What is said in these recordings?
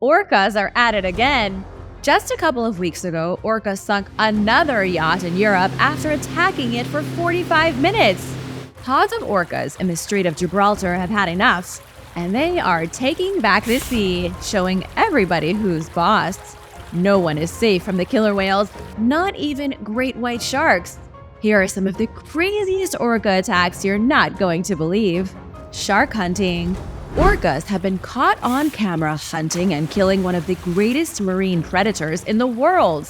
Orcas are at it again. Just a couple of weeks ago, orcas sunk another yacht in Europe after attacking it for 45 minutes. Pods of orcas in the Strait of Gibraltar have had enough, and they are taking back the sea, showing everybody who's boss. No one is safe from the killer whales, not even great white sharks. Here are some of the craziest orca attacks you're not going to believe. Shark hunting. Orcas have been caught on camera hunting and killing one of the greatest marine predators in the world.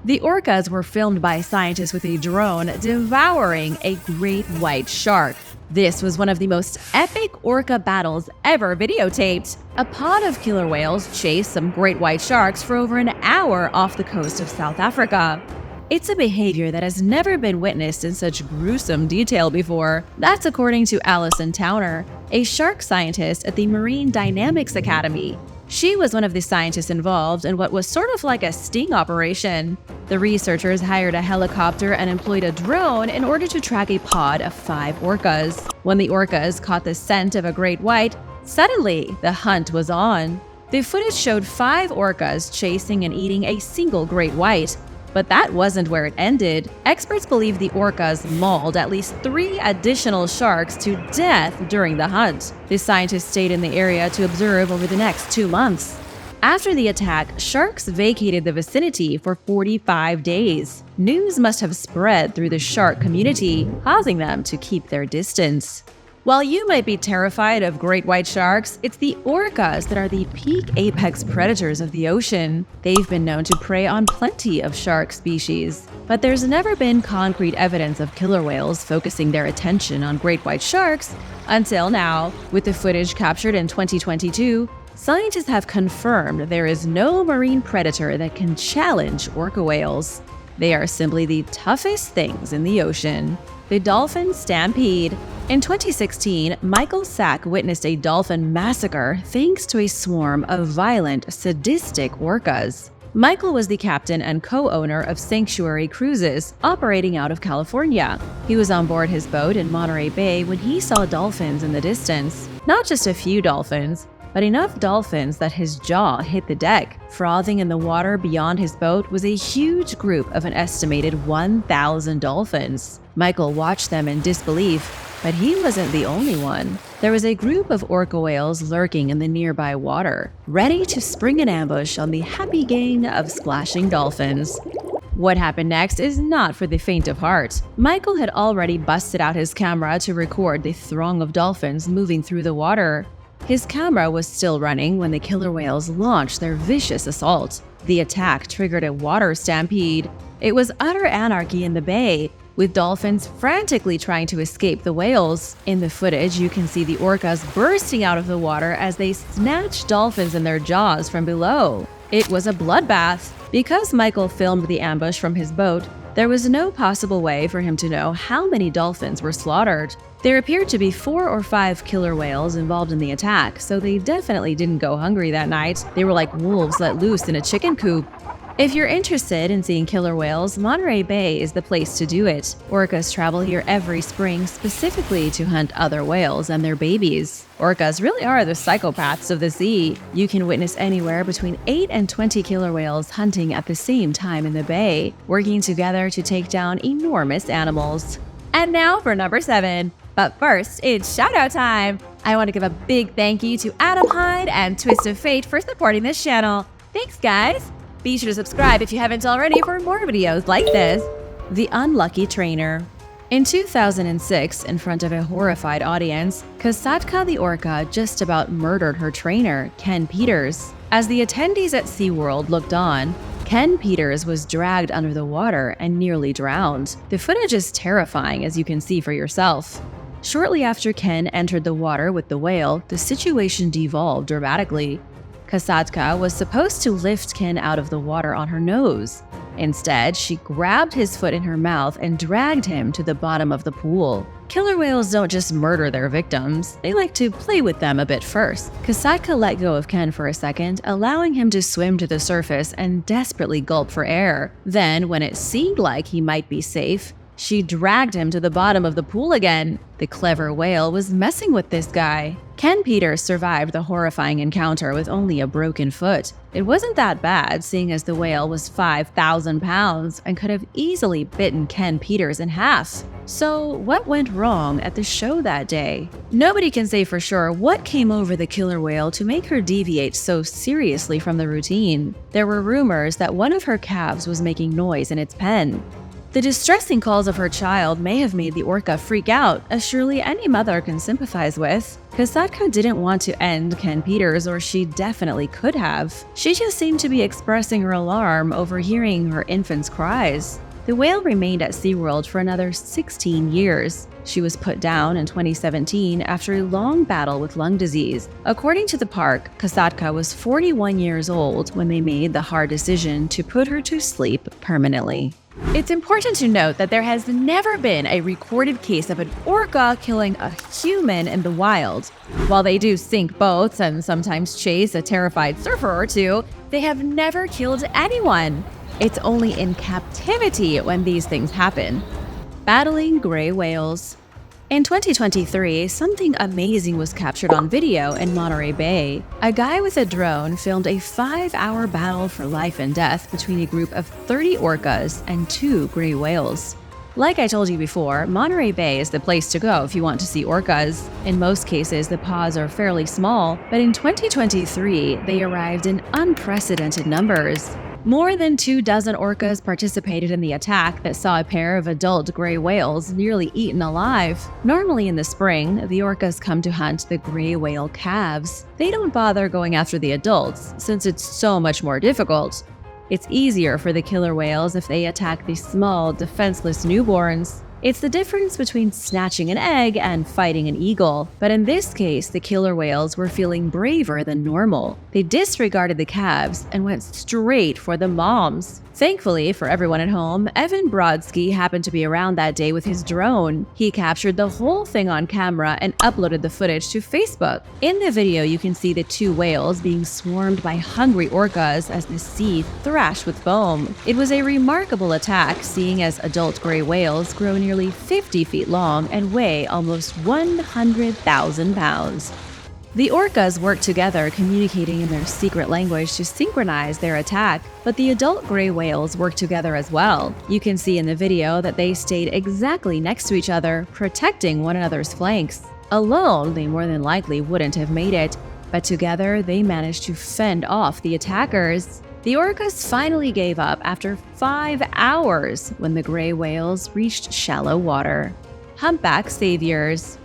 The orcas were filmed by scientists with a drone devouring a great white shark. This was one of the most epic orca battles ever videotaped. A pod of killer whales chased some great white sharks for over an hour off the coast of South Africa. It's a behavior that has never been witnessed in such gruesome detail before. That's according to Alison Towner, a shark scientist at the Marine Dynamics Academy. She was one of the scientists involved in what was sort of like a sting operation. The researchers hired a helicopter and employed a drone in order to track a pod of 5 orcas. When the orcas caught the scent of a great white, suddenly the hunt was on. The footage showed 5 orcas chasing and eating a single great white. But that wasn't where it ended. Experts believe the orcas mauled at least 3 additional sharks to death during the hunt. The scientists stayed in the area to observe over the next 2 months. After the attack, sharks vacated the vicinity for 45 days. News must have spread through the shark community, causing them to keep their distance. While you might be terrified of great white sharks, it's the orcas that are the peak apex predators of the ocean. They've been known to prey on plenty of shark species, but there's never been concrete evidence of killer whales focusing their attention on great white sharks until now. With the footage captured in 2022, scientists have confirmed there is no marine predator that can challenge orca whales. They are simply the toughest things in the ocean. The dolphin stampede. In 2016, Michael Sack witnessed a dolphin massacre thanks to a swarm of violent, sadistic orcas. Michael was the captain and co-owner of Sanctuary Cruises, operating out of California. He was on board his boat in Monterey Bay when he saw dolphins in the distance. Not just a few dolphins, but enough dolphins that his jaw hit the deck. Frothing in the water beyond his boat was a huge group of an estimated 1,000 dolphins. Michael watched them in disbelief, but he wasn't the only one. There was a group of orca whales lurking in the nearby water, ready to spring an ambush on the happy gang of splashing dolphins. What happened next is not for the faint of heart. Michael had already busted out his camera to record the throng of dolphins moving through the water. His camera was still running when the killer whales launched their vicious assault. The attack triggered a water stampede. It was utter anarchy in the bay, with dolphins frantically trying to escape the whales. In the footage, you can see the orcas bursting out of the water as they snatch dolphins in their jaws from below. It was a bloodbath. Because Michael filmed the ambush from his boat, there was no possible way for him to know how many dolphins were slaughtered. There appeared to be 4 or 5 killer whales involved in the attack, so they definitely didn't go hungry that night. They were like wolves let loose in a chicken coop. If you're interested in seeing killer whales, Monterey Bay is the place to do it. Orcas travel here every spring specifically to hunt other whales and their babies. Orcas really are the psychopaths of the sea. You can witness anywhere between 8 and 20 killer whales hunting at the same time in the bay, working together to take down enormous animals. And now for number 7. But first, it's shoutout time! I want to give a big thank you to Adam Hyde and Twist of Fate for supporting this channel. Thanks, guys! Be sure to subscribe if you haven't already for more videos like this. The Unlucky Trainer. In 2006, in front of a horrified audience, Kasatka the orca just about murdered her trainer, Ken Peters. As the attendees at SeaWorld looked on, Ken Peters was dragged under the water and nearly drowned. The footage is terrifying, as you can see for yourself. Shortly after Ken entered the water with the whale, the situation devolved dramatically. Kasatka was supposed to lift Ken out of the water on her nose. Instead, she grabbed his foot in her mouth and dragged him to the bottom of the pool. Killer whales don't just murder their victims, they like to play with them a bit first. Kasatka let go of Ken for a second, allowing him to swim to the surface and desperately gulp for air. Then, when it seemed like he might be safe, She dragged him to the bottom of the pool again. The clever whale was messing with this guy. Ken Peters survived the horrifying encounter with only a broken foot. It wasn't that bad, seeing as the whale was 5,000 pounds and could have easily bitten Ken Peters in half. So what went wrong at the show that day? Nobody can say for sure what came over the killer whale to make her deviate so seriously from the routine. There were rumors that one of her calves was making noise in its pen. The distressing calls of her child may have made the orca freak out, as surely any mother can sympathize with. Kasatka didn't want to end Ken Peters, or she definitely could have. She just seemed to be expressing her alarm over hearing her infant's cries. The whale remained at SeaWorld for another 16 years. She was put down in 2017 after a long battle with lung disease. According to the park, Kasatka was 41 years old when they made the hard decision to put her to sleep permanently. It's important to note that there has never been a recorded case of an orca killing a human in the wild. While they do sink boats and sometimes chase a terrified surfer or two, they have never killed anyone. It's only in captivity when these things happen. Battling gray whales. In 2023, something amazing was captured on video in Monterey Bay. A guy with a drone filmed a 5-hour battle for life and death between a group of 30 orcas and 2 gray whales. Like I told you before, Monterey Bay is the place to go if you want to see orcas. In most cases, the pods are fairly small, but in 2023, they arrived in unprecedented numbers. More than 24 orcas participated in the attack that saw a pair of adult gray whales nearly eaten alive. Normally in the spring, the orcas come to hunt the gray whale calves. They don't bother going after the adults, since it's so much more difficult. It's easier for the killer whales if they attack the small, defenseless newborns. It's the difference between snatching an egg and fighting an eagle. But in this case, the killer whales were feeling braver than normal. They disregarded the calves and went straight for the moms. Thankfully for everyone at home, Evan Brodsky happened to be around that day with his drone. He captured the whole thing on camera and uploaded the footage to Facebook. In the video, you can see the 2 whales being swarmed by hungry orcas as the sea thrashed with foam. It was a remarkable attack, seeing as adult gray whales grow nearly 50 feet long and weigh almost 100,000 pounds. The orcas worked together, communicating in their secret language to synchronize their attack, but the adult gray whales worked together as well. You can see in the video that they stayed exactly next to each other, protecting one another's flanks. Alone, they more than likely wouldn't have made it, but together they managed to fend off the attackers. The orcas finally gave up after 5 hours when the gray whales reached shallow water. Humpback saviors.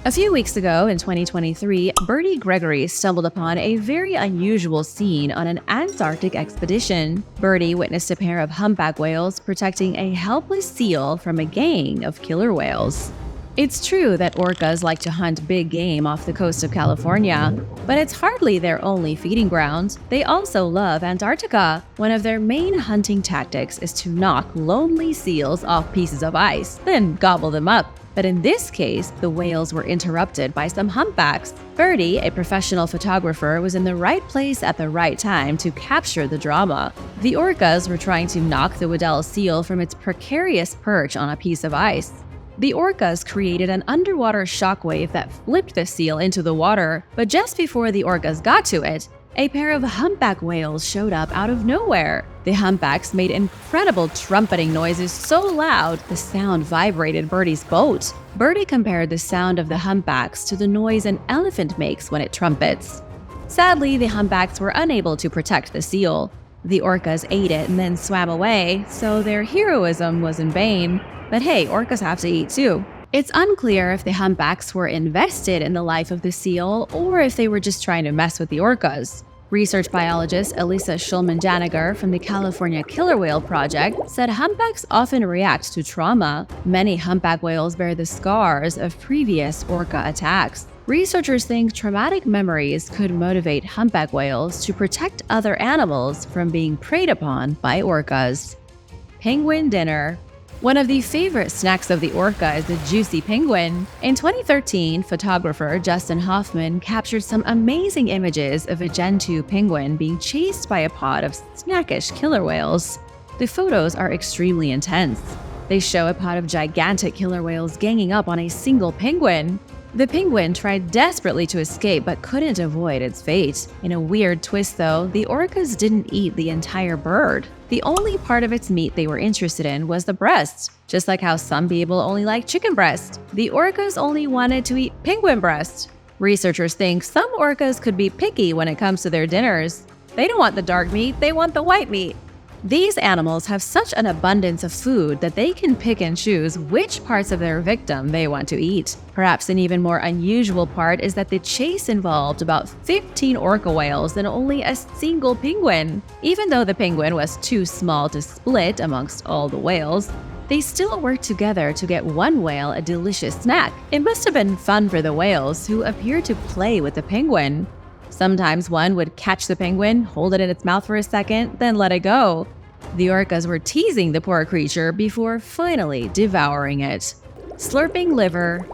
A few weeks ago in 2023, Bertie Gregory stumbled upon a very unusual scene on an Antarctic expedition. Bertie witnessed a pair of humpback whales protecting a helpless seal from a gang of killer whales. It's true that orcas like to hunt big game off the coast of California, but it's hardly their only feeding ground. They also love Antarctica. One of their main hunting tactics is to knock lonely seals off pieces of ice, then gobble them up. But in this case, the whales were interrupted by some humpbacks. Bertie, a professional photographer, was in the right place at the right time to capture the drama. The orcas were trying to knock the Weddell seal from its precarious perch on a piece of ice. The orcas created an underwater shockwave that flipped the seal into the water, but just before the orcas got to it, a pair of humpback whales showed up out of nowhere. The humpbacks made incredible trumpeting noises so loud the sound vibrated Bertie's boat. Bertie compared the sound of the humpbacks to the noise an elephant makes when it trumpets. Sadly, the humpbacks were unable to protect the seal. The orcas ate it and then swam away, so their heroism was in vain. But hey, orcas have to eat too. It's unclear if the humpbacks were invested in the life of the seal or if they were just trying to mess with the orcas. Research biologist Elisa Schulman-Janiger from the California Killer Whale Project said humpbacks often react to trauma. Many humpback whales bear the scars of previous orca attacks. Researchers think traumatic memories could motivate humpback whales to protect other animals from being preyed upon by orcas. Penguin dinner. One of the favorite snacks of the orca is the juicy penguin. In 2013, photographer Justin Hoffman captured some amazing images of a Gentoo penguin being chased by a pod of snackish killer whales. The photos are extremely intense. They show a pod of gigantic killer whales ganging up on a single penguin. The penguin tried desperately to escape but couldn't avoid its fate. In a weird twist though, the orcas didn't eat the entire bird. The only part of its meat they were interested in was the breast. Just like how some people only like chicken breast, the orcas only wanted to eat penguin breast. Researchers think some orcas could be picky when it comes to their dinners. They don't want the dark meat, they want the white meat. These animals have such an abundance of food that they can pick and choose which parts of their victim they want to eat. Perhaps an even more unusual part is that the chase involved about 15 orca whales and only a single penguin. Even though the penguin was too small to split amongst all the whales, they still worked together to get one whale a delicious snack. It must have been fun for the whales, who appeared to play with the penguin. Sometimes one would catch the penguin, hold it in its mouth for a second, then let it go. The orcas were teasing the poor creature before finally devouring it. Slurping liver.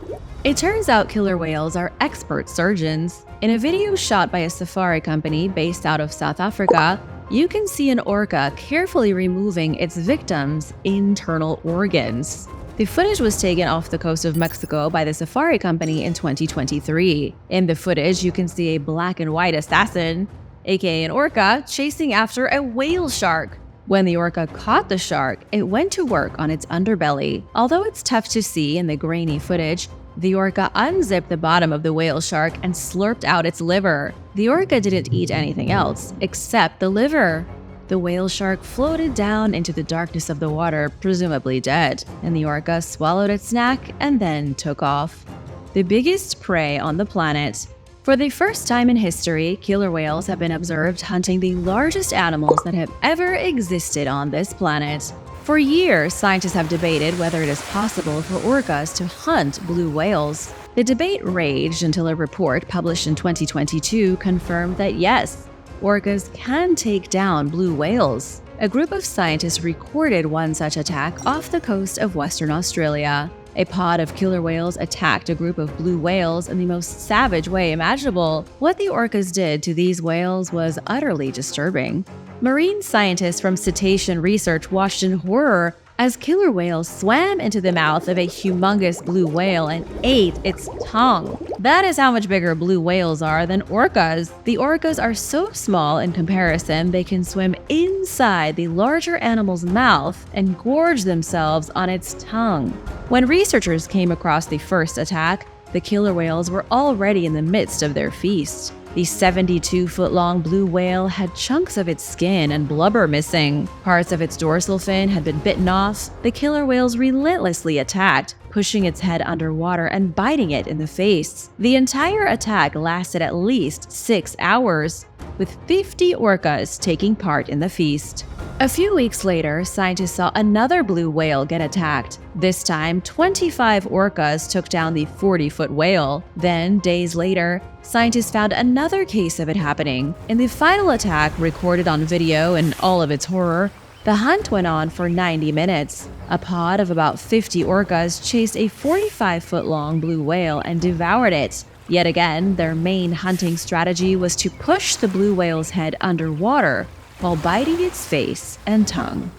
It turns out killer whales are expert surgeons. In a video shot by a safari company based out of South Africa, you can see an orca carefully removing its victim's internal organs. The footage was taken off the coast of Mexico by the safari company in 2023. In the footage, you can see a black and white assassin, aka an orca, chasing after a whale shark. When the orca caught the shark, it went to work on its underbelly. Although it's tough to see in the grainy footage, the orca unzipped the bottom of the whale shark and slurped out its liver. The orca didn't eat anything else except the liver. The whale shark floated down into the darkness of the water, presumably dead, and the orca swallowed its snack and then took off. The biggest prey on the planet. For the first time in history, killer whales have been observed hunting the largest animals that have ever existed on this planet. For years, scientists have debated whether it is possible for orcas to hunt blue whales. The debate raged until a report published in 2022 confirmed that yes, orcas can take down blue whales. A group of scientists recorded one such attack off the coast of Western Australia. A pod of killer whales attacked a group of blue whales in the most savage way imaginable. What the orcas did to these whales was utterly disturbing. Marine scientists from cetacean research watched in horror as killer whales swam into the mouth of a humongous blue whale and ate its tongue. That is how much bigger blue whales are than orcas. The orcas are so small in comparison, they can swim inside the larger animal's mouth and gorge themselves on its tongue. When researchers came across the first attack, the killer whales were already in the midst of their feast. The 72-foot-long blue whale had chunks of its skin and blubber missing. Parts of its dorsal fin had been bitten off. The killer whales relentlessly attacked, pushing its head underwater and biting it in the face. The entire attack lasted at least 6 hours, with 50 orcas taking part in the feast. A few weeks later, scientists saw another blue whale get attacked. This time, 25 orcas took down the 40-foot whale. Then, days later, scientists found another case of it happening. In the final attack, recorded on video in all of its horror, the hunt went on for 90 minutes. A pod of about 50 orcas chased a 45-foot-long blue whale and devoured it. Yet again, their main hunting strategy was to push the blue whale's head underwater while biting its face and tongue.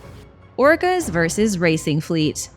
Orcas versus racing fleet.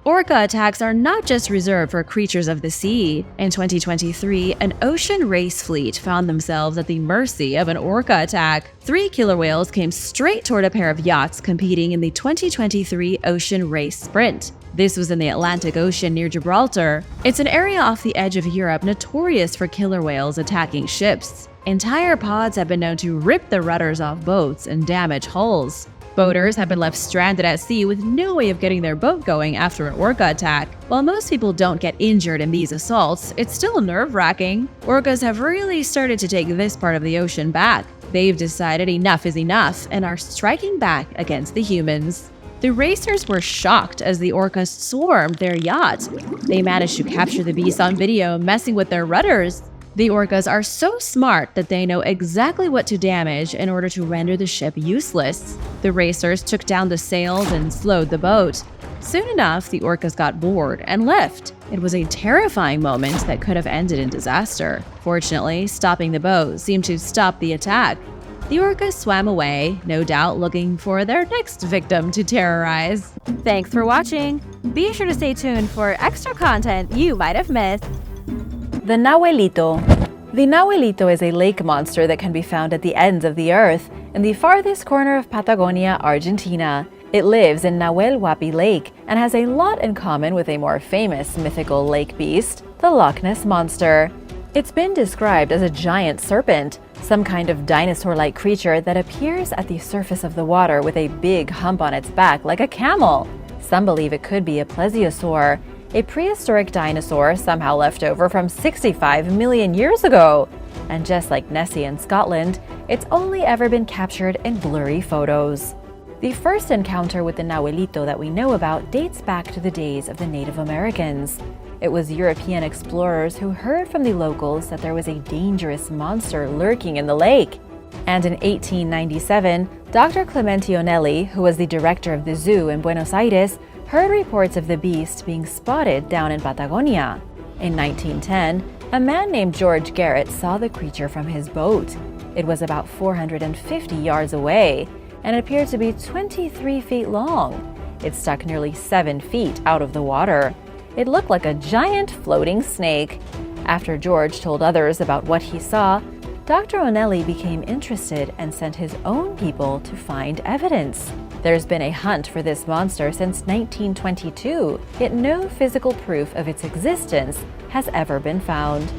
Orca attacks are not just reserved for creatures of the sea. In 2023, an ocean race fleet found themselves at the mercy of an orca attack. 3 killer whales came straight toward a pair of yachts competing in the 2023 Ocean Race Sprint. This was in the Atlantic Ocean near Gibraltar. It's an area off the edge of Europe notorious for killer whales attacking ships. Entire pods have been known to rip the rudders off boats and damage hulls. Boaters have been left stranded at sea with no way of getting their boat going after an orca attack. While most people don't get injured in these assaults, it's still nerve-wracking. Orcas have really started to take this part of the ocean back. They've decided enough is enough and are striking back against the humans. The racers were shocked as the orcas swarmed their yacht. They managed to capture the beasts on video messing with their rudders. The orcas are so smart that they know exactly what to damage in order to render the ship useless. The racers took down the sails and slowed the boat. Soon enough, the orcas got bored and left. It was a terrifying moment that could have ended in disaster. Fortunately, stopping the boat seemed to stop the attack. The orcas swam away, no doubt looking for their next victim to terrorize. Thanks for watching! Be sure to stay tuned for extra content you might have missed. The Nahuelito. The Nahuelito is a lake monster that can be found at the ends of the earth, in the farthest corner of Patagonia, Argentina. It lives in Nahuel Huapi Lake and has a lot in common with a more famous mythical lake beast, the Loch Ness Monster. It's been described as a giant serpent, some kind of dinosaur-like creature that appears at the surface of the water with a big hump on its back like a camel. Some believe it could be a plesiosaur, a prehistoric dinosaur somehow left over from 65 million years ago. And just like Nessie in Scotland, it's only ever been captured in blurry photos. The first encounter with the Nahuelito that we know about dates back to the days of the Native Americans. It was European explorers who heard from the locals that there was a dangerous monster lurking in the lake. And in 1897, Dr. Clemente Onelli, who was the director of the zoo in Buenos Aires, heard reports of the beast being spotted down in Patagonia. In 1910, a man named George Garrett saw the creature from his boat. It was about 450 yards away and appeared to be 23 feet long. It stuck nearly 7 feet out of the water. It looked like a giant floating snake. After George told others about what he saw, Dr. Onelli became interested and sent his own people to find evidence. There's been a hunt for this monster since 1922, yet no physical proof of its existence has ever been found.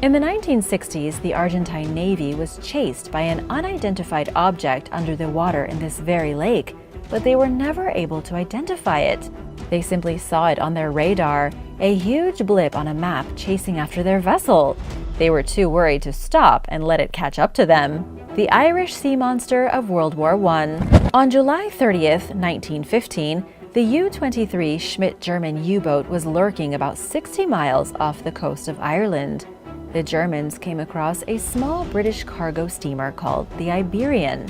In the 1960s, the Argentine Navy was chased by an unidentified object under the water in this very lake, but they were never able to identify it. They simply saw it on their radar, a huge blip on a map chasing after their vessel. They were too worried to stop and let it catch up to them. The Irish sea monster of World War I. On July 30th, 1915, the U-23 Schmidt German U-boat was lurking about 60 miles off the coast of Ireland. The Germans came across a small British cargo steamer called the Iberian.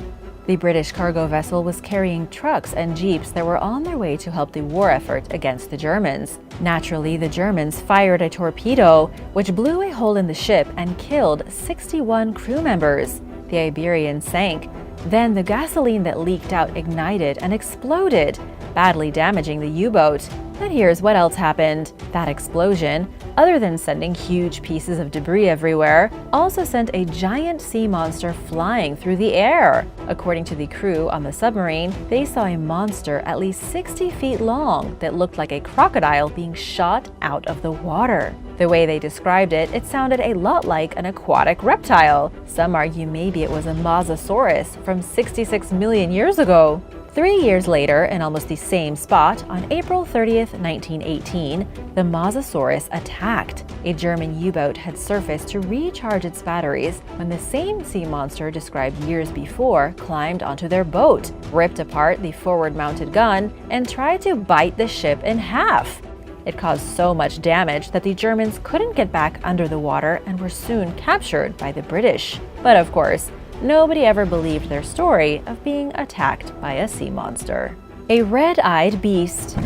The British cargo vessel was carrying trucks and jeeps that were on their way to help the war effort against the Germans. Naturally, the Germans fired a torpedo, which blew a hole in the ship and killed 61 crew members. The Iberian sank. Then the gasoline that leaked out ignited and exploded, badly damaging the U-boat. But here's what else happened. That explosion, other than sending huge pieces of debris everywhere, also sent a giant sea monster flying through the air. According to the crew on the submarine, they saw a monster at least 60 feet long that looked like a crocodile being shot out of the water. The way they described it, it sounded a lot like an aquatic reptile. Some argue maybe it was a mosasaurus from 66 million years ago. 3 years later, in almost the same spot, on April 30th, 1918, the Mosasaurus attacked. A German U-boat had surfaced to recharge its batteries when the same sea monster described years before climbed onto their boat, ripped apart the forward-mounted gun, and tried to bite the ship in half. It caused so much damage that the Germans couldn't get back under the water and were soon captured by the British. But of course, nobody ever believed their story of being attacked by a sea monster. A red-eyed beast.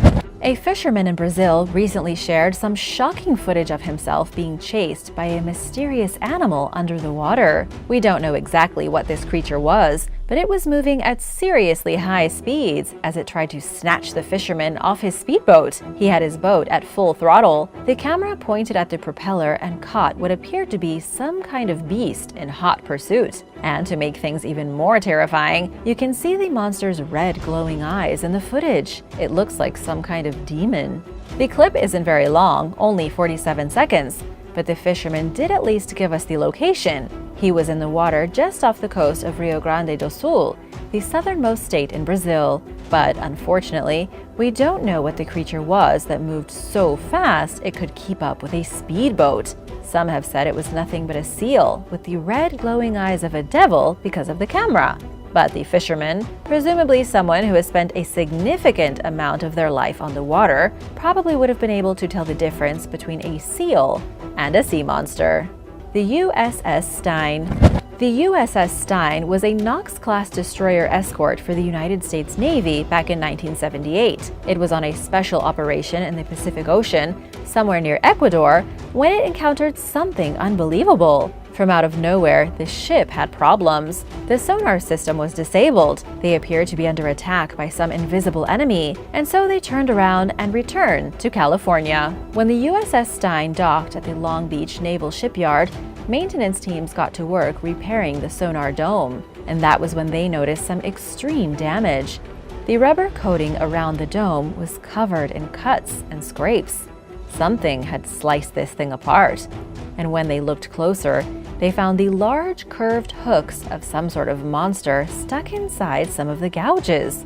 A fisherman in Brazil recently shared some shocking footage of himself being chased by a mysterious animal under the water. We don't know exactly what this creature was, but it was moving at seriously high speeds as it tried to snatch the fisherman off his speedboat. He had his boat at full throttle. The camera pointed at the propeller and caught what appeared to be some kind of beast in hot pursuit. And to make things even more terrifying, you can see the monster's red glowing eyes in the footage. It looks like some kind of demon. The clip isn't very long, only 47 seconds, but the fisherman did at least give us the location. He was in the water just off the coast of Rio Grande do Sul, the southernmost state in Brazil. But unfortunately, we don't know what the creature was that moved so fast it could keep up with a speedboat. Some have said it was nothing but a seal with the red glowing eyes of a devil because of the camera. But the fisherman, presumably someone who has spent a significant amount of their life on the water, probably would have been able to tell the difference between a seal and a sea monster. The USS Stein. The USS Stein was a Knox-class destroyer escort for the United States Navy back in 1978. It was on a special operation in the Pacific Ocean, somewhere near Ecuador, when it encountered something unbelievable. From out of nowhere, the ship had problems. The sonar system was disabled. They appeared to be under attack by some invisible enemy, and so they turned around and returned to California. When the USS Stein docked at the Long Beach Naval Shipyard, maintenance teams got to work repairing the sonar dome, and that was when they noticed some extreme damage. The rubber coating around the dome was covered in cuts and scrapes. Something had sliced this thing apart, and when they looked closer, they found the large curved hooks of some sort of monster stuck inside some of the gouges.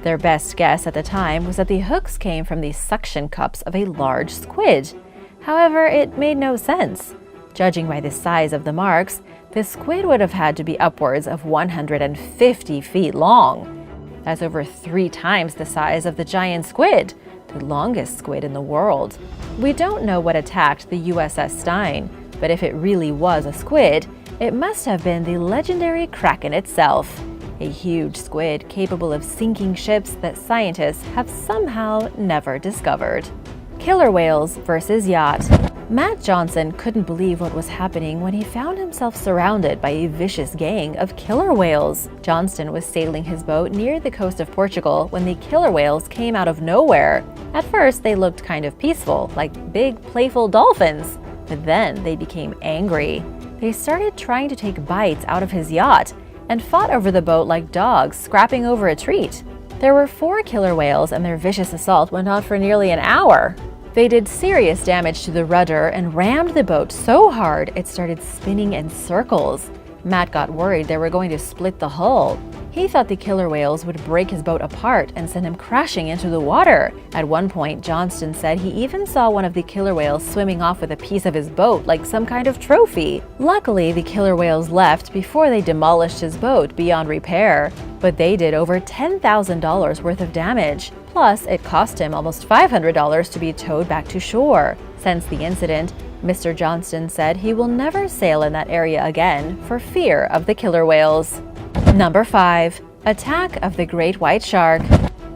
Their best guess at the time was that the hooks came from the suction cups of a large squid. However, it made no sense. Judging by the size of the marks, the squid would have had to be upwards of 150 feet long. That's over 3 times the size of the giant squid, the longest squid in the world. We don't know what attacked the USS Stein, but if it really was a squid, it must have been the legendary Kraken itself, a huge squid capable of sinking ships that scientists have somehow never discovered. Killer whales versus Yacht. Matt Johnson couldn't believe what was happening when he found himself surrounded by a vicious gang of killer whales. Johnston was sailing his boat near the coast of Portugal when the killer whales came out of nowhere. At first, they looked kind of peaceful, like big, playful dolphins. But then they became angry. They started trying to take bites out of his yacht and fought over the boat like dogs scrapping over a treat. There were 4 killer whales, and their vicious assault went on for nearly an hour. They did serious damage to the rudder and rammed the boat so hard it started spinning in circles. Matt got worried they were going to split the hull. He thought the killer whales would break his boat apart and send him crashing into the water. At one point, Johnston said he even saw one of the killer whales swimming off with a piece of his boat like some kind of trophy. Luckily, the killer whales left before they demolished his boat beyond repair, but they did over $10,000 worth of damage. Plus, it cost him almost $500 to be towed back to shore. Since the incident, Mr. Johnston said he will never sail in that area again for fear of the killer whales. Number 5. Attack of the Great White Shark.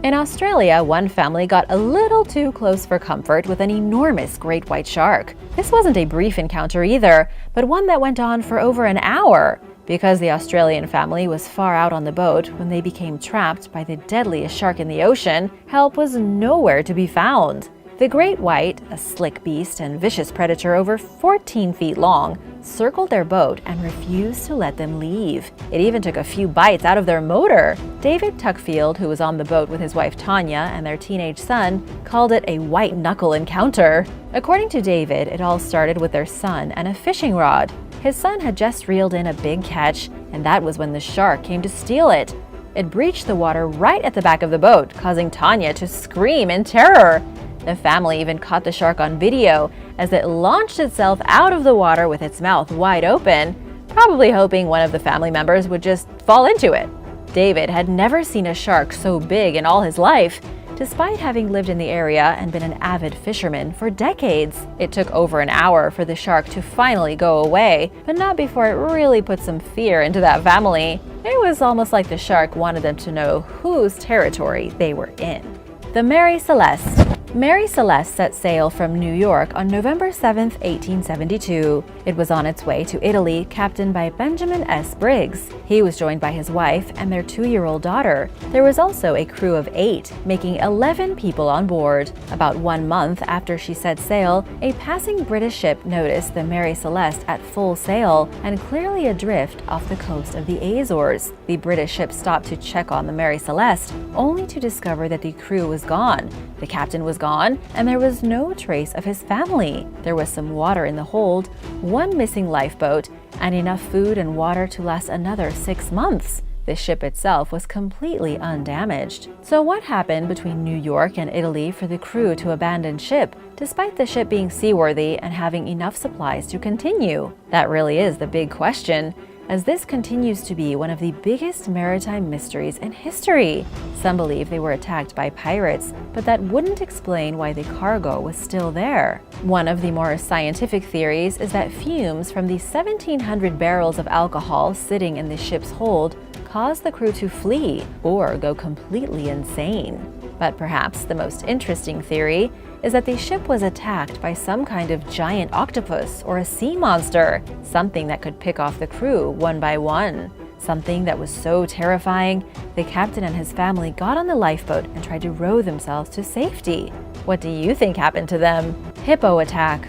In Australia, one family got a little too close for comfort with an enormous great white shark. This wasn't a brief encounter either, but one that went on for over an hour. Because the Australian family was far out on the boat when they became trapped by the deadliest shark in the ocean, help was nowhere to be found. The great white, a slick beast and vicious predator over 14 feet long, circled their boat and refused to let them leave. It even took a few bites out of their motor. David Tuckfield, who was on the boat with his wife Tanya and their teenage son, called it a white-knuckle encounter. According to David, it all started with their son and a fishing rod. His son had just reeled in a big catch, and that was when the shark came to steal it. It breached the water right at the back of the boat, causing Tanya to scream in terror. The family even caught the shark on video as it launched itself out of the water with its mouth wide open, probably hoping one of the family members would just fall into it. David had never seen a shark so big in all his life, despite having lived in the area and been an avid fisherman for decades. It took over an hour for the shark to finally go away, but not before it really put some fear into that family. It was almost like the shark wanted them to know whose territory they were in. The Mary Celeste. Mary Celeste set sail from New York on November 7, 1872. It was on its way to Italy, captained by Benjamin S. Briggs. He was joined by his wife and their 2-year-old daughter. There was also a crew of 8, making 11 people on board. About 1 month after she set sail, a passing British ship noticed the Mary Celeste at full sail and clearly adrift off the coast of the Azores. The British ship stopped to check on the Mary Celeste, only to discover that the crew was gone. The captain was gone, and there was no trace of his family. There was some water in the hold, 1 missing lifeboat, and enough food and water to last another 6 months. The ship itself was completely undamaged. So what happened between New York and Italy for the crew to abandon ship, despite the ship being seaworthy and having enough supplies to continue? That really is the big question, as this continues to be one of the biggest maritime mysteries in history. Some believe they were attacked by pirates, but that wouldn't explain why the cargo was still there. One of the more scientific theories is that fumes from the 1,700 barrels of alcohol sitting in the ship's hold caused the crew to flee or go completely insane. But perhaps the most interesting theory is that the ship was attacked by some kind of giant octopus or a sea monster, something that could pick off the crew one by one. Something that was so terrifying, the captain and his family got on the lifeboat and tried to row themselves to safety. What do you think happened to them? Hippo Attack.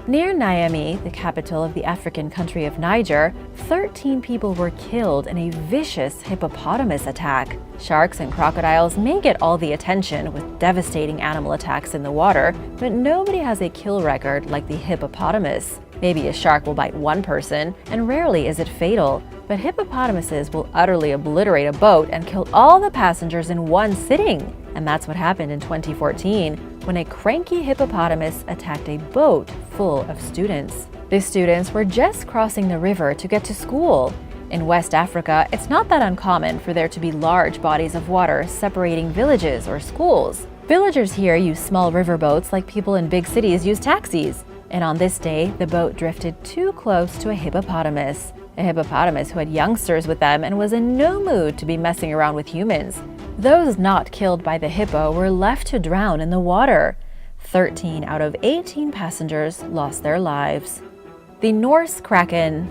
Near Niamey, the capital of the African country of Niger, 13 people were killed in a vicious hippopotamus attack. Sharks and crocodiles may get all the attention with devastating animal attacks in the water, but nobody has a kill record like the hippopotamus. Maybe a shark will bite one person, and rarely is it fatal, but hippopotamuses will utterly obliterate a boat and kill all the passengers in one sitting. And that's what happened in 2014 when a cranky hippopotamus attacked a boat full of students. The students were just crossing the river to get to school. In West Africa, it's not that uncommon for there to be large bodies of water separating villages or schools. Villagers here use small riverboats like people in big cities use taxis. And on this day, the boat drifted too close to a hippopotamus who had youngsters with them and was in no mood to be messing around with humans. Those not killed by the hippo were left to drown in the water. 13 out of 18 passengers lost their lives. The Norse Kraken.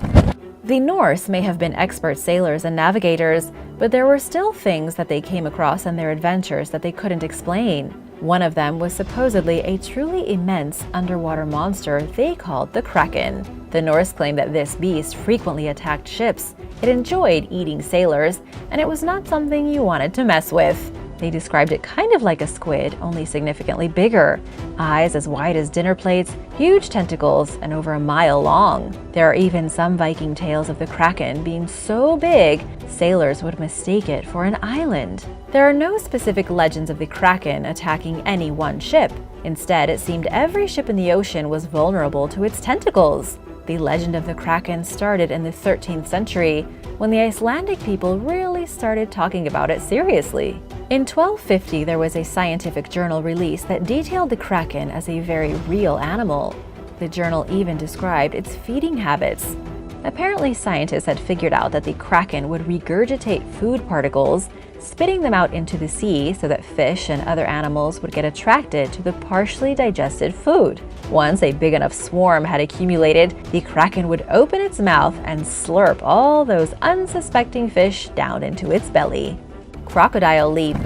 The Norse may have been expert sailors and navigators, but there were still things that they came across in their adventures that they couldn't explain. One of them was supposedly a truly immense underwater monster they called the Kraken. The Norse claimed that this beast frequently attacked ships. It enjoyed eating sailors, and it was not something you wanted to mess with. They described it kind of like a squid, only significantly bigger. Eyes as wide as dinner plates, huge tentacles, and over a mile long. There are even some Viking tales of the Kraken being so big, sailors would mistake it for an island. There are no specific legends of the Kraken attacking any one ship. Instead, it seemed every ship in the ocean was vulnerable to its tentacles. The legend of the Kraken started in the 13th century, when the Icelandic people really started talking about it seriously. In 1250, there was a scientific journal release that detailed the Kraken as a very real animal. The journal even described its feeding habits. Apparently, scientists had figured out that the Kraken would regurgitate food particles, spitting them out into the sea so that fish and other animals would get attracted to the partially digested food. Once a big enough swarm had accumulated, the Kraken would open its mouth and slurp all those unsuspecting fish down into its belly. Crocodile Leap.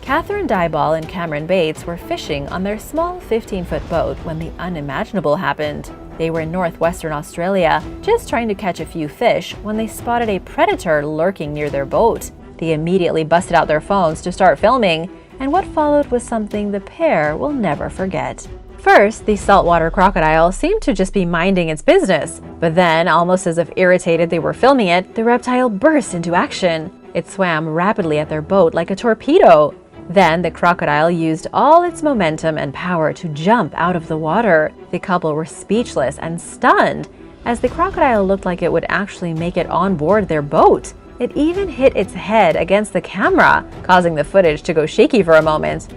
Catherine Dyball and Cameron Bates were fishing on their small 15-foot boat when the unimaginable happened. They were in northwestern Australia, just trying to catch a few fish when they spotted a predator lurking near their boat. They immediately busted out their phones to start filming, and what followed was something the pair will never forget. First, the saltwater crocodile seemed to just be minding its business, but then, almost as if irritated they were filming it, the reptile burst into action. It swam rapidly at their boat like a torpedo. Then the crocodile used all its momentum and power to jump out of the water. The couple were speechless and stunned, as the crocodile looked like it would actually make it on board their boat. It even hit its head against the camera, causing the footage to go shaky for a moment.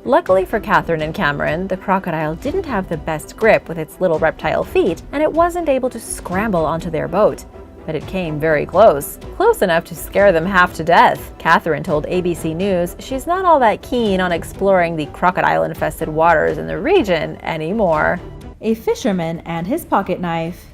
Luckily for Catherine and Cameron, the crocodile didn't have the best grip with its little reptile feet, and it wasn't able to scramble onto their boat. But it came very close enough to scare them half to death. Catherine told ABC News she's not all that keen on exploring the crocodile-infested waters in the region anymore. A fisherman and his pocket knife.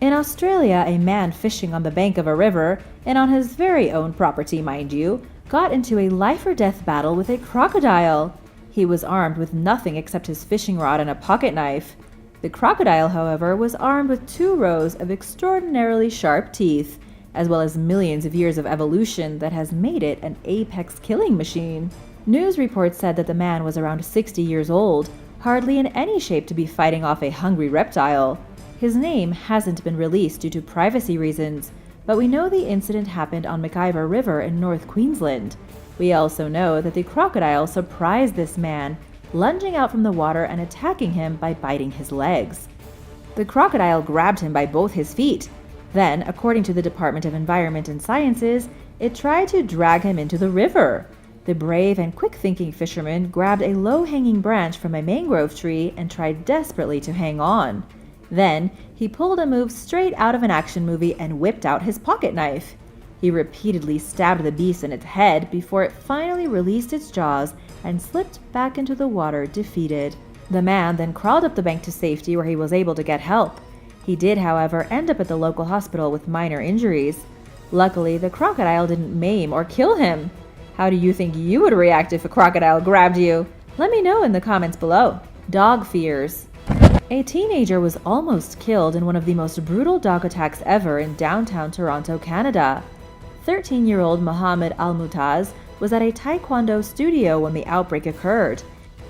In Australia, a man fishing on the bank of a river, and on his very own property, mind you, got into a life-or-death battle with a crocodile. He was armed with nothing except his fishing rod and a pocket knife. The crocodile, however, was armed with 2 rows of extraordinarily sharp teeth, as well as millions of years of evolution that has made it an apex killing machine. News reports said that the man was around 60 years old, hardly in any shape to be fighting off a hungry reptile. His name hasn't been released due to privacy reasons, but we know the incident happened on McIver River in North Queensland. We also know that the crocodile surprised this man, lunging out from the water and attacking him by biting his legs. The crocodile grabbed him by both his feet. Then, according to the Department of Environment and Sciences, it tried to drag him into the river. The brave and quick-thinking fisherman grabbed a low-hanging branch from a mangrove tree and tried desperately to hang on. Then, he pulled a move straight out of an action movie and whipped out his pocket knife. He repeatedly stabbed the beast in its head before it finally released its jaws and slipped back into the water defeated. The man then crawled up the bank to safety where he was able to get help. He did, however, end up at the local hospital with minor injuries. Luckily, the crocodile didn't maim or kill him. How do you think you would react if a crocodile grabbed you? Let me know in the comments below. Dog fears. A teenager was almost killed in one of the most brutal dog attacks ever in downtown Toronto, Canada. 13-year-old Mohammed Al-Mutaz was at a Taekwondo studio when the outbreak occurred.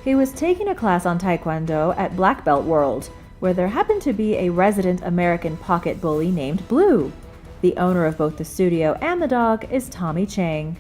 He was taking a class on Taekwondo at Black Belt World, where there happened to be a resident American pocket bully named Blue. The owner of both the studio and the dog is Tommy Chang.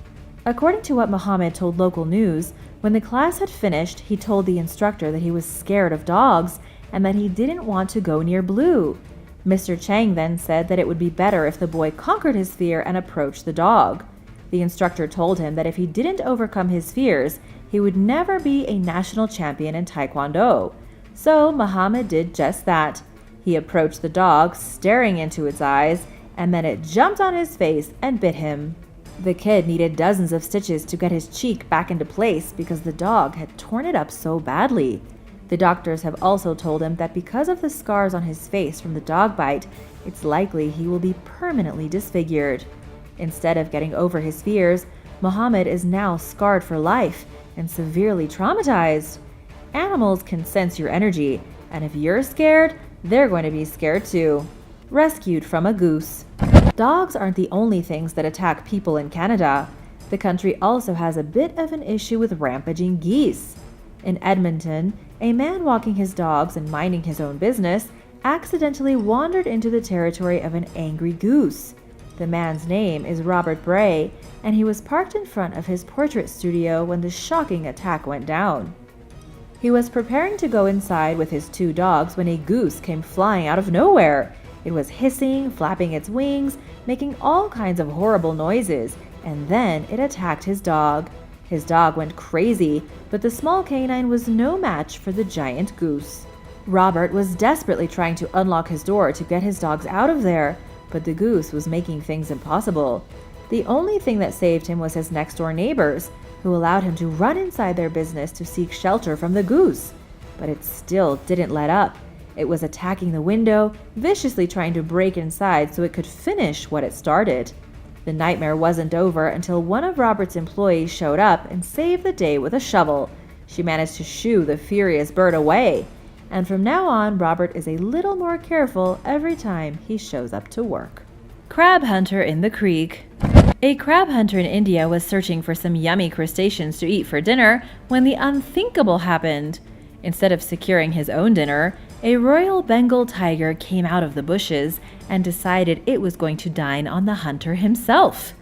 According to what Mohammed told local news, when the class had finished, he told the instructor that he was scared of dogs and that he didn't want to go near Blue. Mr. Chang then said that it would be better if the boy conquered his fear and approached the dog. The instructor told him that if he didn't overcome his fears, he would never be a national champion in Taekwondo. So Mohammed did just that. He approached the dog, staring into its eyes, and then it jumped on his face and bit him. The kid needed dozens of stitches to get his cheek back into place because the dog had torn it up so badly. The doctors have also told him that because of the scars on his face from the dog bite, it's likely he will be permanently disfigured. Instead of getting over his fears, Mohammed is now scarred for life and severely traumatized. Animals can sense your energy, and if you're scared, they're going to be scared too. Rescued from a goose. Dogs aren't the only things that attack people in Canada. The country also has a bit of an issue with rampaging geese. In Edmonton, a man walking his dogs and minding his own business accidentally wandered into the territory of an angry goose. The man's name is Robert Bray, and he was parked in front of his portrait studio when the shocking attack went down. He was preparing to go inside with his two dogs when a goose came flying out of nowhere. It was hissing, flapping its wings, making all kinds of horrible noises, and then it attacked his dog. His dog went crazy, but the small canine was no match for the giant goose. Robert was desperately trying to unlock his door to get his dogs out of there, but the goose was making things impossible. The only thing that saved him was his next-door neighbors, who allowed him to run inside their business to seek shelter from the goose. But it still didn't let up. It was attacking the window, viciously trying to break inside so it could finish what it started. The nightmare wasn't over until one of Robert's employees showed up and saved the day with a shovel. She managed to shoo the furious bird away. And from now on, Robert is a little more careful every time he shows up to work. Crab hunter in the creek. A crab hunter in India was searching for some yummy crustaceans to eat for dinner when the unthinkable happened. Instead of securing his own dinner, a Royal Bengal tiger came out of the bushes and decided it was going to dine on the hunter himself.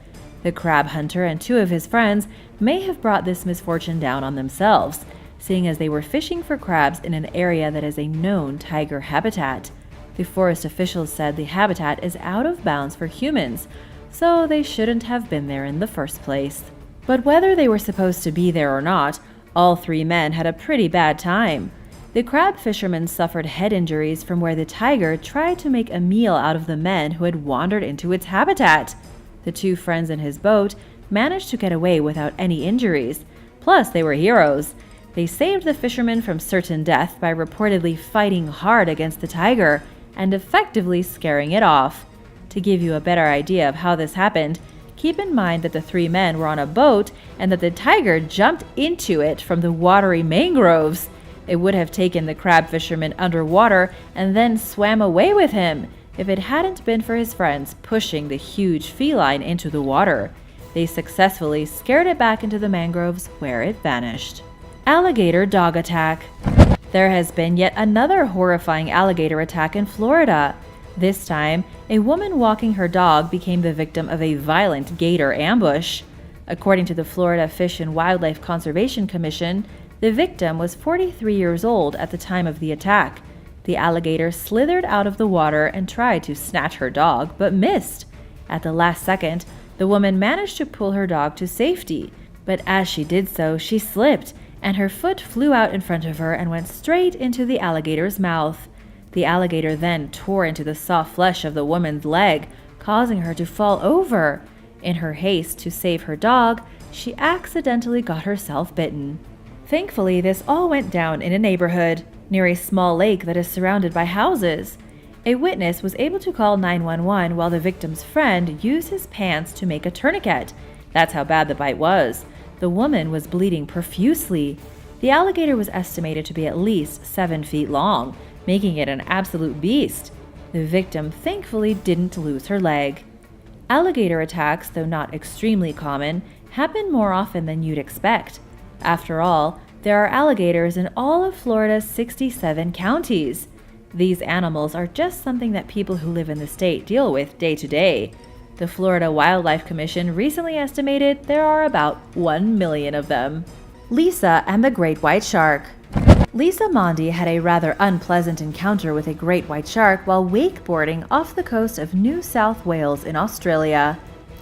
The crab hunter and two of his friends may have brought this misfortune down on themselves, seeing as they were fishing for crabs in an area that is a known tiger habitat. The forest officials said the habitat is out of bounds for humans, so they shouldn't have been there in the first place. But whether they were supposed to be there or not, all three men had a pretty bad time. The crab fishermen suffered head injuries from where the tiger tried to make a meal out of the men who had wandered into its habitat. The two friends in his boat managed to get away without any injuries. Plus, they were heroes. They saved the fishermen from certain death by reportedly fighting hard against the tiger and effectively scaring it off. To give you a better idea of how this happened, keep in mind that the three men were on a boat and that the tiger jumped into it from the watery mangroves. It would have taken the crab fisherman underwater and then swam away with him if it hadn't been for his friends pushing the huge feline into the water. They successfully scared it back into the mangroves where it vanished. Alligator Dog Attack. There has been yet another horrifying alligator attack in Florida. This time, a woman walking her dog became the victim of a violent gator ambush. According to the Florida Fish and Wildlife Conservation Commission, the victim was 43 years old at the time of the attack. The alligator slithered out of the water and tried to snatch her dog, but missed. At the last second, the woman managed to pull her dog to safety, but as she did so, she slipped, and her foot flew out in front of her and went straight into the alligator's mouth. The alligator then tore into the soft flesh of the woman's leg, causing her to fall over. In her haste to save her dog, she accidentally got herself bitten. Thankfully, this all went down in a neighborhood, near a small lake that is surrounded by houses. A witness was able to call 911 while the victim's friend used his pants to make a tourniquet. That's how bad the bite was. The woman was bleeding profusely. The alligator was estimated to be at least 7 feet long, making it an absolute beast. The victim thankfully didn't lose her leg. Alligator attacks, though not extremely common, happen more often than you'd expect. After all, there are alligators in all of Florida's 67 counties. These animals are just something that people who live in the state deal with day to day. The Florida Wildlife Commission recently estimated there are about 1 million of them. Lisa and the Great White Shark. Lisa Mondi had a rather unpleasant encounter with a great white shark while wakeboarding off the coast of New South Wales in Australia.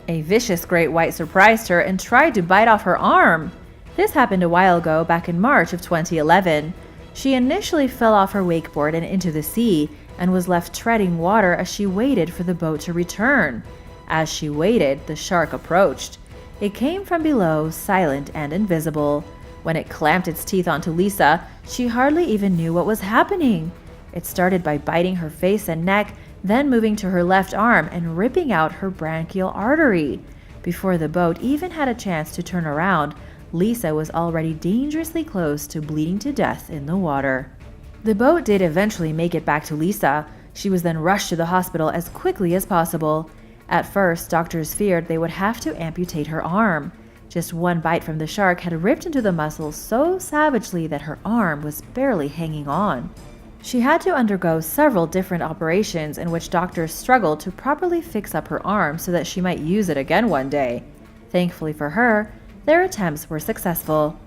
A vicious great white surprised her and tried to bite off her arm. This happened a while ago, back in March of 2011. She initially fell off her wakeboard and into the sea and was left treading water as she waited for the boat to return. As she waited, the shark approached. It came from below, silent and invisible. When it clamped its teeth onto Lisa, she hardly even knew what was happening. It started by biting her face and neck, then moving to her left arm and ripping out her branchial artery. Before the boat even had a chance to turn around, Lisa was already dangerously close to bleeding to death in the water. The boat did eventually make it back to Lisa. She was then rushed to the hospital as quickly as possible. At first, doctors feared they would have to amputate her arm. Just one bite from the shark had ripped into the muscle so savagely that her arm was barely hanging on. She had to undergo several different operations in which doctors struggled to properly fix up her arm so that she might use it again one day. Thankfully for her, their attempts were successful.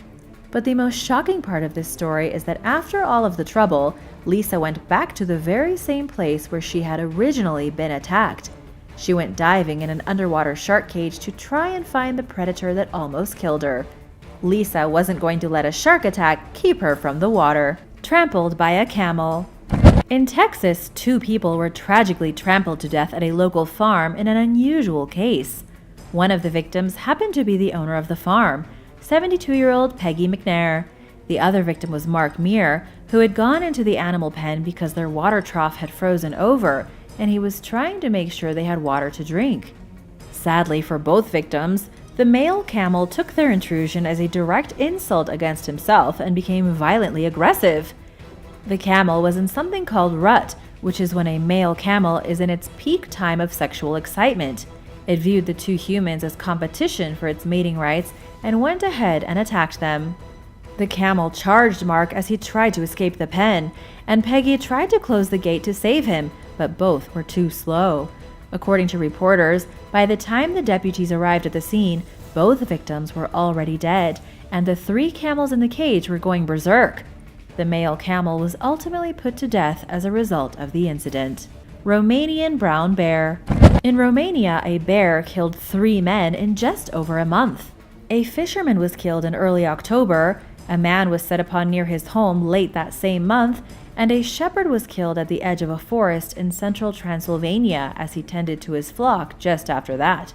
But the most shocking part of this story is that after all of the trouble, Lisa went back to the very same place where she had originally been attacked. She went diving in an underwater shark cage to try and find the predator that almost killed her. Lisa wasn't going to let a shark attack keep her from the water. Trampled by a camel. In Texas, 2 people were tragically trampled to death at a local farm in an unusual case. One of the victims happened to be the owner of the farm, 72-year-old Peggy McNair. The other victim was Mark Meir, who had gone into the animal pen because their water trough had frozen over, and he was trying to make sure they had water to drink. Sadly for both victims, the male camel took their intrusion as a direct insult against himself and became violently aggressive. The camel was in something called rut, which is when a male camel is in its peak time of sexual excitement. It viewed the 2 humans as competition for its mating rights and went ahead and attacked them. The camel charged Mark as he tried to escape the pen, and Peggy tried to close the gate to save him, but both were too slow. According to reporters, by the time the deputies arrived at the scene, both victims were already dead, and the 3 camels in the cage were going berserk. The male camel was ultimately put to death as a result of the incident. Romanian brown bear. In Romania, a bear killed 3 men in just over a month. A fisherman was killed in early October, a man was set upon near his home late that same month, and a shepherd was killed at the edge of a forest in central Transylvania as he tended to his flock just after that.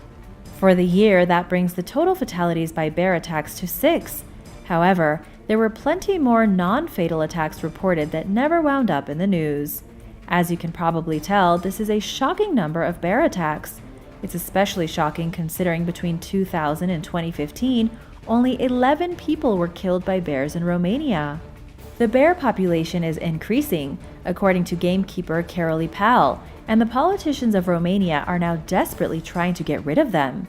For the year, that brings the total fatalities by bear attacks to 6. However, there were plenty more non-fatal attacks reported that never wound up in the news. As you can probably tell, this is a shocking number of bear attacks. It's especially shocking considering between 2000 and 2015, only 11 people were killed by bears in Romania. The bear population is increasing, according to gamekeeper Carolee Powell, and the politicians of Romania are now desperately trying to get rid of them.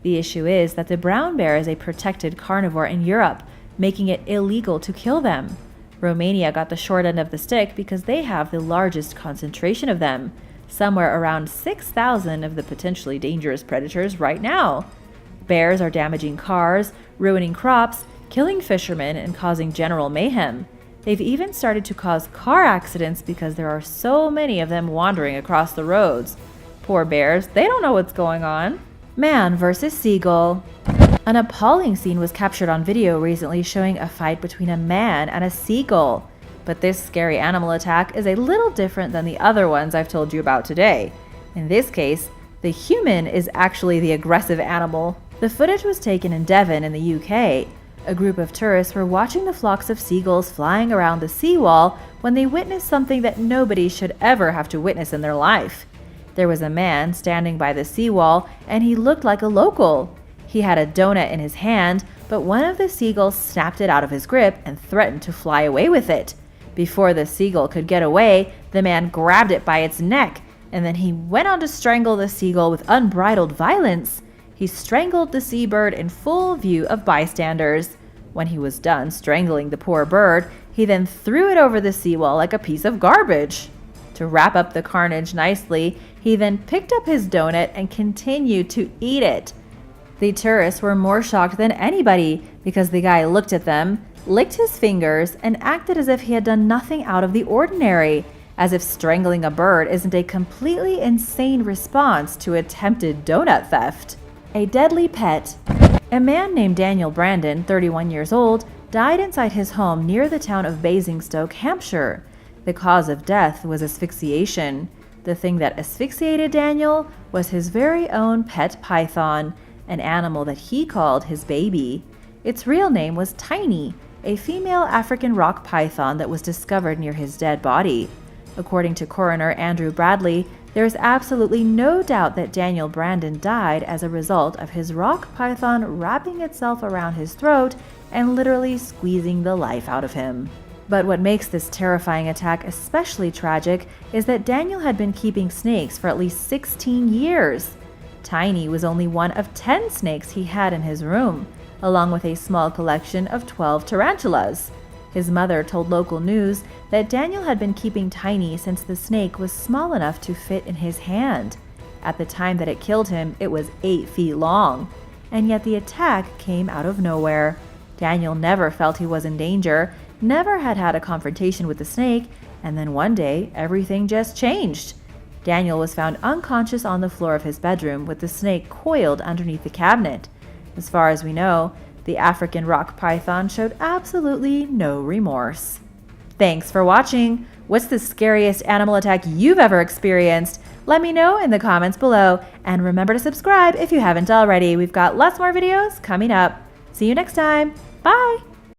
The issue is that the brown bear is a protected carnivore in Europe, making it illegal to kill them. Romania got the short end of the stick because they have the largest concentration of them, somewhere around 6,000 of the potentially dangerous predators right now. Bears are damaging cars, ruining crops, killing fishermen, and causing general mayhem. They've even started to cause car accidents because there are so many of them wandering across the roads. Poor bears, they don't know what's going on. Man versus seagull. An appalling scene was captured on video recently showing a fight between a man and a seagull. But this scary animal attack is a little different than the other ones I've told you about today. In this case, The human is actually the aggressive animal. The footage was taken in Devon in the UK. A group of tourists were watching the flocks of seagulls flying around the seawall when they witnessed something that nobody should ever have to witness in their life. There was a man standing by the seawall, and he looked like a local. He had a donut in his hand, but one of the seagulls snapped it out of his grip and threatened to fly away with it. Before the seagull could get away, the man grabbed it by its neck, and then he went on to strangle the seagull with unbridled violence. He strangled the seabird in full view of bystanders. When he was done strangling the poor bird, he then threw it over the seawall like a piece of garbage. To wrap up the carnage nicely, he then picked up his donut and continued to eat it. The tourists were more shocked than anybody because the guy looked at them, licked his fingers, and acted as if he had done nothing out of the ordinary, as if strangling a bird isn't a completely insane response to attempted donut theft. A deadly pet. A man named Daniel Brandon, 31 years old, died inside his home near the town of Basingstoke, Hampshire. The cause of death was asphyxiation. The thing that asphyxiated Daniel was his very own pet python, an animal that he called his baby. Its real name was Tiny, a female African rock python that was discovered near his dead body. According to coroner Andrew Bradley, there is absolutely no doubt that Daniel Brandon died as a result of his rock python wrapping itself around his throat and literally squeezing the life out of him. But what makes this terrifying attack especially tragic is that Daniel had been keeping snakes for at least 16 years. Tiny was only one of 10 snakes he had in his room, along with a small collection of 12 tarantulas. His mother told local news that Daniel had been keeping Tiny since the snake was small enough to fit in his hand. At the time that it killed him, it was 8 feet long. And yet the attack came out of nowhere. Daniel never felt he was in danger, never had a confrontation with the snake, and then one day, everything just changed. Daniel was found unconscious on the floor of his bedroom with the snake coiled underneath the cabinet. As far as we know, the African rock python showed absolutely no remorse. Thanks for watching! What's the scariest animal attack you've ever experienced? Let me know in the comments below, and remember to subscribe if you haven't already. We've got lots more videos coming up. See you next time. Bye!